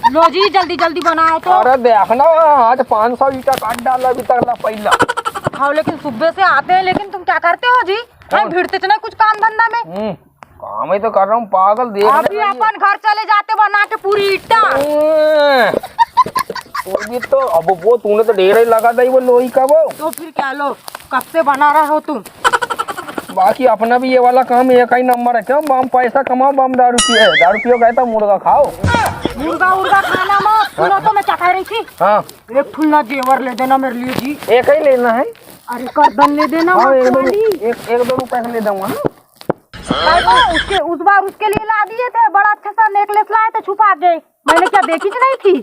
लो जी जल्दी जल्दी बनाओ तो। अरे देखना आज 500 ईटा काट डाला अभी तक ना पहला। हाँ लेकिन सुबह से आते हैं, लेकिन तुम क्या करते हो जी? भिड़ते तो नहीं कुछ काम धंधा में। काम ही तो कर रहा हूँ पागल। देख अभी अपन घर चले जाते बना के पूरी ईटा। तो अब वो तूने तो ढेर ही लगा दी वो लोही का वो। तो फिर क्या लो, कब से बना रहा हो तुम? बाकी अपना भी ये वाला काम एक ही नंबर है। क्यों बम पैसा कमाओ, बम दारू पिए। दारू पियो कहता मुर्गा खाओ। मुर्गा उर्गा खाना मत। सुनो तो मैं क्या कह रही थी। हाँ एक फुल्ला जेवर ले देना मेरे लिए जी। एक ही लेना है। अरे कर्दन ले देना। हाँ, एक दो रुपए ले दूंगा। उसके उस बार उसके लिए ला दिए थे, बड़ा अच्छा सा नेकलेस लाए थे छुपा के। मैंने क्या देखी नहीं थी?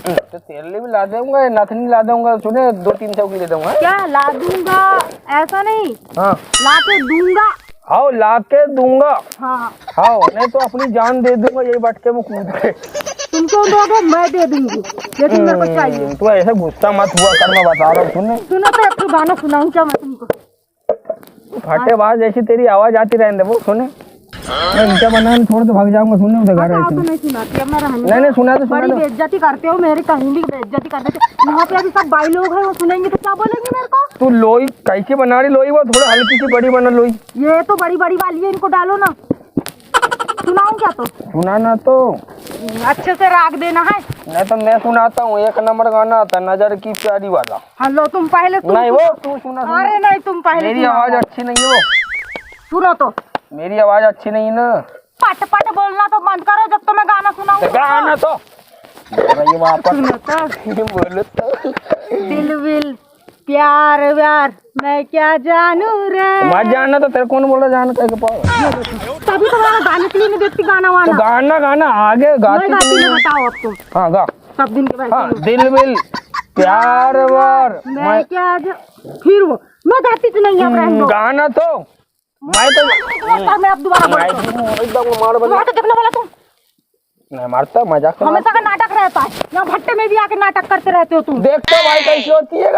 तो तेरे लिए भी ला दूंगा, नथनी ला दूंगा। सुने 200-300 की दे दूंगा। क्या ला दूंगा? ऐसा नहीं। हाँ ला के दूंगा। हाँ ला के दूंगा। हाँ हाँ नहीं तो अपनी जान दे दूंगा यही बटके में कूद के। तुमको दोगे मैं दे दूंगी, लेकिन मेरे को चाहिए। तू ऐसे गुस्सा मत हुआ कर, मैं बता रहा हूँ। सुनो तो एक गाना सुनाऊं क्या मैं तुमको? फटेबाज जैसी तेरी आवाज आती रहने वो। सुने मैं ईटा बनाने छोड़ तो भाग जाऊंगा। सुने उधर घर तो नहीं सुनाती अब मैं नहीं सुना तो बड़ी बेइज्जती करते हो मेरी, कहीं भी बेइज्जती करते थे। वहाँ पे अभी सब भाई लोग हैं, वो सुनेंगे तो क्या बोलेंगे मेरे को? तू लोई कैसे बना रही? लोई वो थोड़ा हल्की सी बड़ी बना लोई। ये तो बड़ी बड़ी वाली है, इनको डालो ना। सुनाऊं क्या? तो सुनाना तो अच्छे से राग देना है। नहीं तो मैं सुनाता हूँ। एक नंबर गाना आता नजर की प्यारी वाला। हेलो तुम पहले नहीं वो तू सुना। अरे नहीं तुम पहले। मेरी आवाज अच्छी नहीं है वो। सुनो तो। मेरी आवाज अच्छी नहीं ना। पट पट बोलना तो बंद करो जब तो मैं गाना सुनाऊं। गाना तो ये वापस बोलो तो। दिल विल प्यार व्यार मैं क्या जानू रे। मत जानना तो तेरे कौन बोल रहा जाना तेरे पास। तभी तो मैं गाने के लिए नहीं देखती गाना वाना। तो गाना गाना आगे गाती नहीं बताओ अब तुम। हाँ गा। सब दिन के बाद। हाँ दिल विल प्यार व्यार मैं क्या फिर वो मैं गाती तो नहीं है। गाना तो मैं अब दोबारा मार देखने वाला तुम नहीं मारता मजाक हमेशा का नाटक रहता है। यहाँ भट्टे में भी आके नाटक करते रहते हो तुम। देखते भाई कैसी होती है।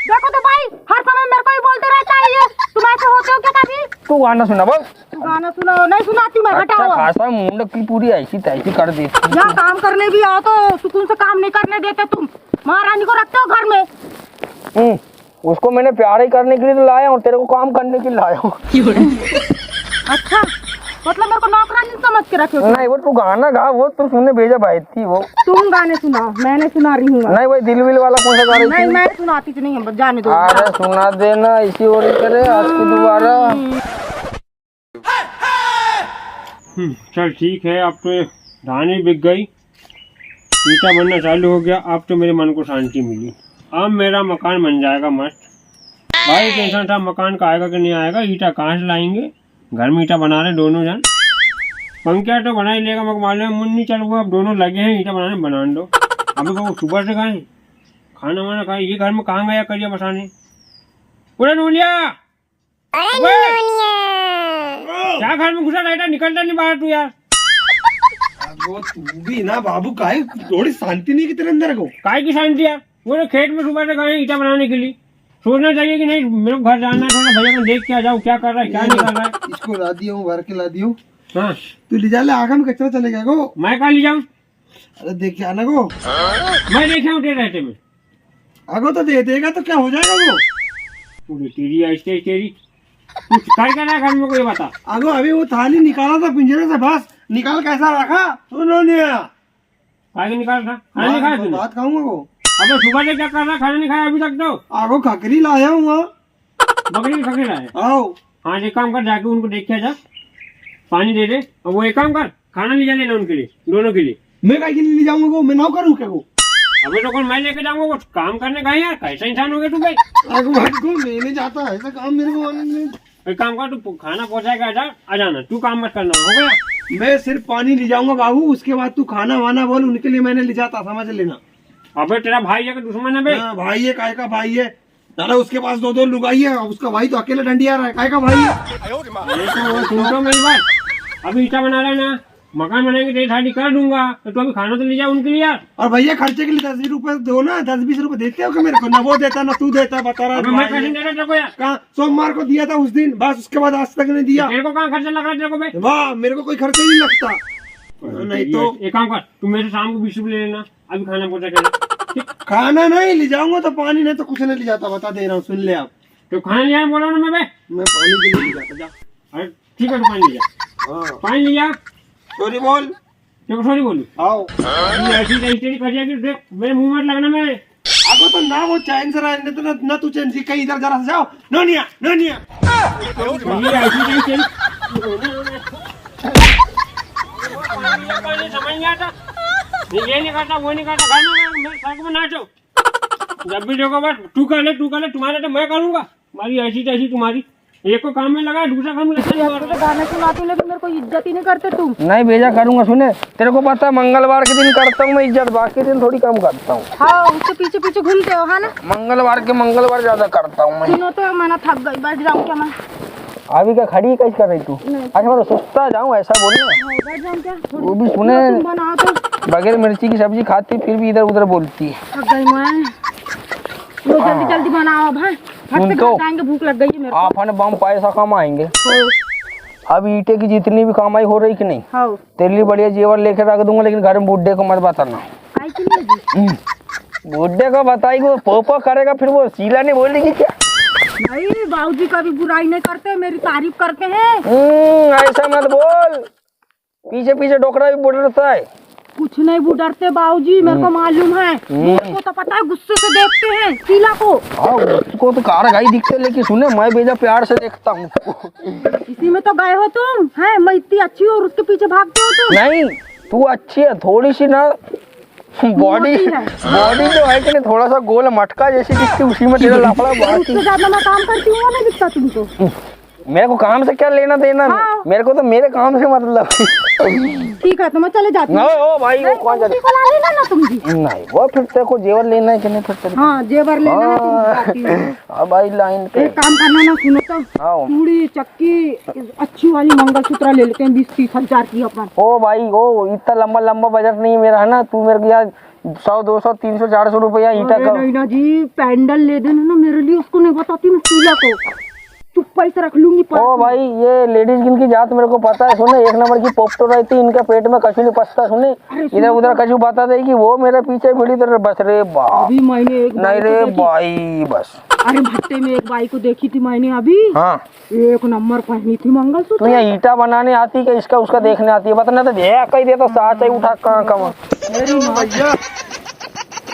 देखो तो भाई हर समय मेरे को ही बोलते रहता है ये। तुम ऐसे होते हो क्या कभी? तू गाना सुना बोल। तू गाना सुनाओ। नहीं सुनाती मैं। हटाओ। खासा मुंड की पूरी ऐसी तैसी कर देती। यहाँ काम करने भी आओ तो सुकून से काम नहीं करने देते तुम। महारानी को रखते हो घर में। उसको मैंने प्यार ही करने के लिए तो लाया हूँ, तेरे को काम करने के लिए लाया हूँ। अच्छा मतलब मेरे को नौकरानी समझ के रखे हो? नहीं वो तू गाना गा, वो तू सुनने भेजा भाई थी वो। तुम गाने सुनाओ, मैंने सुना रही हूँ। नहीं वही दिल विल वाला कौन सा गा रही थी? नहीं मैं सुनाती तो नहीं है, जाने दो। अरे सुना देना इसी और करे आज की दोबारा। चल ठीक है। अब तो धान ही बिक गई, ईटा बनना चालू हो गया। अब तो मेरे मन को शांति मिली। अब मेरा मकान बन जाएगा मस्त। भाई टेंशन था मकान का आएगा कि नहीं आएगा। ईटा कहाँ से लाएंगे? घर में ईटा बना रहे दोनों जन। पंखा तो बना ही लेगा, मगर मालूम है मुन्नी चल हुआ। अब दोनों लगे हैं ईटा बनाने, बना दो। अभी वो सुबह से खाए खाना वाना खाए। ये घर में कहाँ गया करिया बसाने? पूरा नूलिया क्या घर में घुसा रहता, निकलता नहीं बाहर तू यार। वो तू भी ना बाबू काहे थोड़ी शांति नहीं की तेरे अंदर को? काय की शांति यार? वो तो खेत में सुबह से गए ईटा बनाने के लिए। सोचना चाहिए कि नहीं मेरे को घर जाना है, थोड़ा भैया को देख के आ जाऊँ क्या कर रहा है क्या नहीं कर रहा है। इसको ला दिया हूँ, भर के ला दिया हूँ। हाँ तू ले जा ले, आगा में कचरा चले गया को। मैं कहाँ ले जाऊँ? अरे देख के आना को। मैं देखे उठे रहते में। आगो तो दे देगा तो क्या हो जाएगा वो? पूरी तेरी ऐसे तेरी कुछ कर क्या रहा घर में को ये बता। आगो अभी वो थाली निकाला था पिंजरे से, बस निकाल कैसा रखा सुनो नहीं आया। आगे निकाल था खाना नहीं खाया तूने? बात खाऊंगा वो। अबे सुबह से क्या कर रहा, खाना नहीं खाया अभी तक तो? आगो खकरी लाया हूँ। बकरी की खकरी लाए? आओ हाँ एक काम कर, जाके उनको देख के जा, पानी दे दे। और वो एक काम कर, खाना ले जा लेना उनके लिए, दोनों के लिए। मैं कहीं ले जाऊंगा को, मैं ना करूँ क्या को? अबे तो कौन मैं लेके जाऊंगा वो काम करने का यार? कैसा इंसान हो गया तू भाई? आगो भाई को मैं नहीं जाता ऐसा काम मेरे को। एक काम कर, तू खाना पहुंचाएगा आ जाना, तू काम मत करना, हो गया? मैं सिर्फ पानी ले जाऊंगा बाबू, उसके बाद तू खाना वाना बोल, उनके लिए मैंने ले जाता, समझ लेना। अबे तेरा भाई है कि दुश्मन है बे? भाई है, काय का भाई है? दादा उसके पास दो लुगाई है, उसका भाई तो अकेले डंडिया रहा है, काय का भाई है? सुन तो मेरी बात, अभी ईटा बना रहे ना, मकान बनाएंगे तेरी शादी कर दूंगा, तो तू अभी खाना तो ले जा उनके लिए यार। और भैया खर्चे के लिए 10 रुपए दो ना, 10-20 रुपए देते हो क्या मेरे को? ना वो देता ना तू देता, बता रहा अबे मैं कैसे दे रहा तेरे को यार? कहाँ सोमवार को दिया था उस दिन, बस उसके बाद आज तक नहीं दिया। तेरे को कहाँ खर्चा लग रहा है तेरे को भाई? वाह, मेरे को कोई खर्चा नहीं लगता। नहीं तो एक काम कर, तू मेरे शाम को 20 रुपए ले लेना, अभी खाना पहुंचा के। खाना नहीं ले जाऊंगा तो पानी नहीं तो कुछ नहीं ले जाता, बता दे रहा हूँ, सुन ले आप। तो खाना ले आया बोला ना मैं भाई। मैं पानी के लिए ले जाता, जा। अरे ठीक है, तो पानी ले जा, हाँ पानी ले जा। सॉरी बोल। तेरे को सॉरी बोलूं? आओ ऐसी तेरी कर जाएगी, देख मेरे मुंह मत लगना मेरे। अब तो ना वो चैन से रहने तो ना तू चैन से कहीं इधर जरा से जाओ। नोनिया नोनिया समझ नहीं आता, ये नहीं करता वो नहीं करता, मेरे सड़क में नाचो जब भी देखो, बस तू कर ले तुम्हारा तो मैं करूंगा, तुम्हारी ऐसी तैसी तुम्हारी। एक को काम में लगा, दूसरा काम में लगा। तो गाने सुनाते लेकिन मेरे को इज्जत ही नहीं करते तुम। नहीं भेजा करूंगा, सुने तेरे को पता है मंगलवार के दिन करता हूँ मैं इज्जत, बाकी दिन थोड़ी कम करता हूँ। हाँ उसके पीछे पीछे घूमते हो है ना? मंगलवार ज्यादा करता हूँ मैं। सुनो तो मैं थक गई, बैठ जाऊँ क्या मैं? अभी क्या खड़ी कैसे कर रही तू? अच्छा मैं सुस्ता जाऊँ ऐसा बोलना, बैठ जाऊँ क्या? वो भी सुने तुम बनाओ तो। बगैर मिर्ची की सब्जी खाती फिर भी इधर उधर बोलती है। थक गई मैं, लो जल्दी जल्दी बनाओ भाई, फट से उनको- घर जाएंगे, भूख लग गई है मेरे को। आपने बम पैसा कमाएंगे। अब ईटे की जितनी भी कमाई हो रही कि नहीं, हाँ तेरे लिए बढ़िया जेवर लेके रख दूंगा, लेकिन घर में बुड्ढे को मत बताना। आई कि नहीं जी? बुड्ढे को बताएगी वो पोपो करेगा, फिर वो शीला नहीं बोलेगी क्या? नहीं बाबूजी कभी बुराई नहीं करते, मेरी तारीफ करते हैं। ऐसा मत बोल, पीछे पीछे डोकरा भी बुढ़ता है। कुछ नहीं बुडरते बाबूजी, मेरे को मालूम है, मेरे को तो पता है, गुस्से से देखते हैं शीला को। हाँ उसको तो कार गाई दिखते, लेकिन सुने मैं भेजा प्यार से देखता हूँ। इसी में तो गए हो तुम, है मैं इतनी अच्छी और उसके पीछे भागते हो तुम। नहीं तू अच्छी है थोड़ी सी ना, बॉडी मोटी है। बॉडी जो है कि नहीं थोड़ा सा गोल मटका जैसी दिखती, उसी में तेरा लफड़ा उससे बाकी। ज्यादा मैं काम करती हूँ नहीं दिखता तुमको? मेरे को काम से क्या लेना देना? हाँ। मेरे को तो मेरे काम से मतलब। ठीक है तो मैं चले जाती हूँ। ओ भाई वो कौन उसी को ला लेना ना तुम जी। नहीं वो फिर तेरे को जेवर लेना है कि नहीं फिर तेरे को? हाँ जेवर ले लेना तुम, जाती हूँ। हाँ भाई लाइन पे। एक काम करना ना, सुनो तो, आओ। चूड़ी चक्की अच्छी वाली मंगलसूत्र ले लेते हैं 20-30 हजार की अपन। ओ भाई ओ इतना लंबा बजट नहीं मेरा है ना, तू मेरे को यार 100 200 300 400 रुपया ईटा अरे का। नहीं ना जी, पैंडल ले देना ना मेरे लिए, उसको नहीं बताती मैं शीला को, चुप्पा से रख लूंगी। ओ भाई ये लेडीज की जात मेरे को पता है, सुने एक नंबर की पोपटो रहती, इनके पेट में कछु नहीं पचता, सुने इधर उधर कछु बता देगी, वो मेरे पीछे भिड़ी तो बस रे बाप। अभी मैंने एक नहीं रे भाई बस। अरे भट्टे में एक बाई को देखी थी मैंने अभी, हाँ एक नंबर पहनी थी तो मंगलसूत्र। यहाँ ईटा बनाने आती है इसका उसका देखने आती है, बताना तो कही देता साथ ही उठा कहाँ कमा। भैया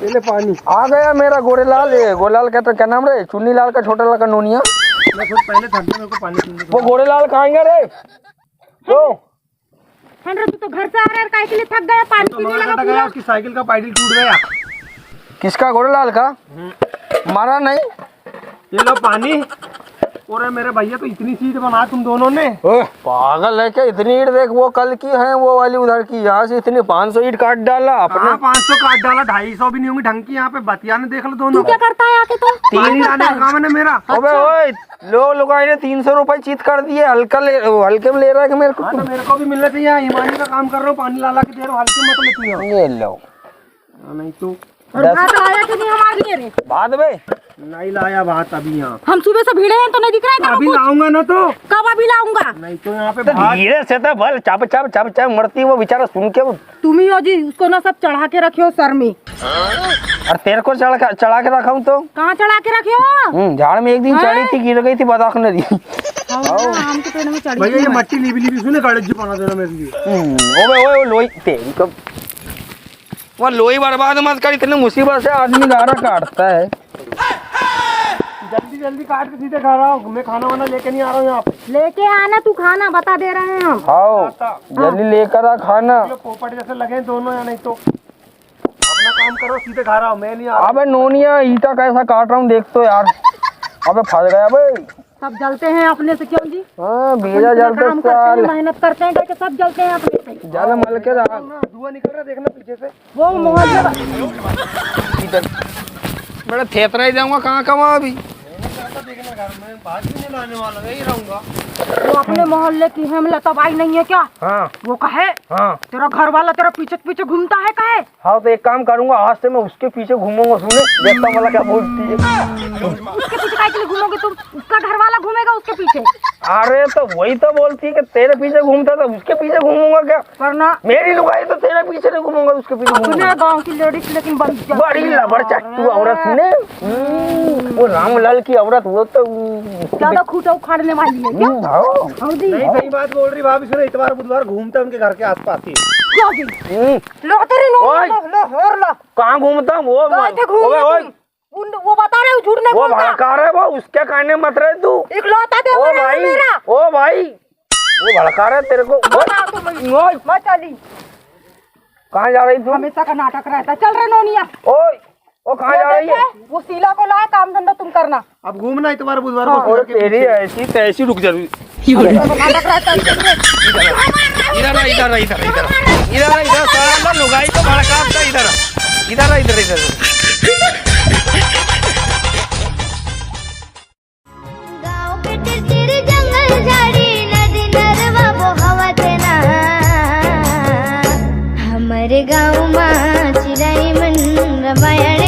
पहले पानी। आ गया मेरा गोरेलाल, गोरेलाल क्या नाम रे, चुन्नी लाल का छोटा लाल का नोनिया। मैं खुद पहले थक गया, मेरे को पानी पीने दो। वो गोरेलाल कहाँ रे? तो हेनरी तू तो घर से आ रहा है, काहे के लिए थक गया? पानी पीने लगा गया, पूरा। उसकी साइकिल का पैडल टूट गया। किसका? गोरेलाल का? मारा नहीं? ये लो पानी। और मेरे भैया तो इतनी चीज बना तुम दोनों ने। पागल है क्या? इतनी ईट देख, वो कल की है वो वाली उधर की, यहाँ से इतनी 500 ईट काट डाला अपने। 500 काट डाला, 250 भी नहीं होंगी ढंग की। यहाँ पे बतिया ने देख लो तू दोनों। क्या करता है आके? तो पानी लाने का काम है ना मेरा। अबे ओए लो लुगाई ने 300 रुपए चीत कर दिए, हल्के में ले रहा है कि मेरे को? हाँ तो मेरे को भी मिलना चाहिए, हिमानी का काम कर रहा हूँ, पानी ला के दे रहा हूँ, हल्के मत लेती हो। ये लो नहीं तो और भात लाया कि नहीं हमारे लिए रे? बाद में नहीं लाया भात अभी यहाँ। हम सुबह से भिड़े हैं तो नहीं दिख रहा है तेरे अभी को कुछ? लाऊंगा ना तो। कब अभी लाऊंगा? नहीं तो यहाँ पे भात। धीरे से तो भल चप चप चप चप मरती, वो बेचारा सुन के वो। तुम ही हो जी, उसको ना सब चढ़ा के रखे हो सर में। और तेरे को चढ़ा के रखा हूँ तो कहाँ चढ़ा के रखे हो? झाड़ में एक दिन चढ़ी थी, गिर गई थी, बदाख ने दी। आम के पेड़ में चढ़ी भैया थी ये मैं। मट्टी लीबी लीबी सुने गाड़ी जी बना देना मेरे लिए। ओबे ओए लोई तेरी तो, वो लोई बर्बाद मत कर, इतने मुसीबत से आदमी गारा काटता है। जल्दी जल्दी काट के सीधे खा रहा हूँ, मैं खाना वाना लेके नहीं आ रहा हूँ यहाँ पे। लेके आना, तू खाना बता दे रहे हैं हम। आओ जल्दी लेकर आ खाना। ये पोपट जैसे लगे हैं दोनों, या नहीं तो अपना काम करो, सीधे खा रहा हूँ, मैं नहीं आ रहा। अबे नोनिया ईटा कैसा काट रहा हूँ देख तो यार। अबे फंस गया भाई। सब जलते हैं अपने से, क्यों जी? हाँ भेजा इतना जलते काम करते साल हैं, मेहनत करते हैं करके सब जलते हैं अपने से। जल मल के रहा। धुआं निकल रहा देखना पीछे से। वो मोहल्ले इधर मेरा थेतरा ही जाऊंगा, कहाँ कमा अभी। देखना घर में बात भी नहीं लाने वाला, यही रहूंगा। वो अपने मोहल्ले की है मतलब आई नहीं है क्या? हाँ वो कहे हाँ तेरा घर वाला तेरा पीछे पीछे घूमता है कहे? हाँ, तो एक काम करूंगा, आज से मैं उसके पीछे घूमूंगा। सुने, देखता हूं वाला क्या बोलती है। उसके पीछे काहे के लिए घूमोगे तुम? उसका घर वाला घूमेगा उसके पीछे। अरे तो वही तो बोलती है कि तेरे पीछे घूमता था, उसके पीछे घूमूंगा क्या? वरना मेरी लुगाई तो तेरे पीछे नहीं घूमूंगा, उसके पीछे अपने घूमूंगा। गांव की लेडीज लेकिन बड़ी लबड़ चट्टू औरत ने, वो रामलाल की औरत, वो तो ज्यादा खूटा उखाड़ने वाली है क्या? हौदी। नहीं सही बात बोल रही भाभी, सुनो इतवार बुधवार घूमते उनके घर के आसपास ही। लो तेरी नो ओए। लो और लो। कहाँ घूमता हूँ? वो गए थे घूमने ओए, तुम। वो बता रहे हो झूठ नहीं वो बोलता। भड़का रहा है, वो उसके कहने मत रहे तू। इकलौता दे ओ मेरा भाई, मेरा। ओ भाई, वो भड़का रहा है तेरे को। बताओ तुम। ओए, मत चली। कहाँ जा रही तू? हमेशा का नाटक रहता है। चल रे नोनिया। ओए, वो कहाँ जा रही है? वो शीला को लाए, काम धंधा तुम करना। अब घूमना इतवार बुधवार और तेरी ऐसी तैसी, रुक जा। नाटक रहता है। इधर आ, इधर आ, इधर आ, इधर आ, इधर आ, इधर साला लुगाई तो भड़काता, इधर आ, इधर आ, इधर इधर। गाँव के तिर जंगल झाड़ी नदी नरवा वो हवा तेना हमारे गाँव माँ चिराई मन रमायण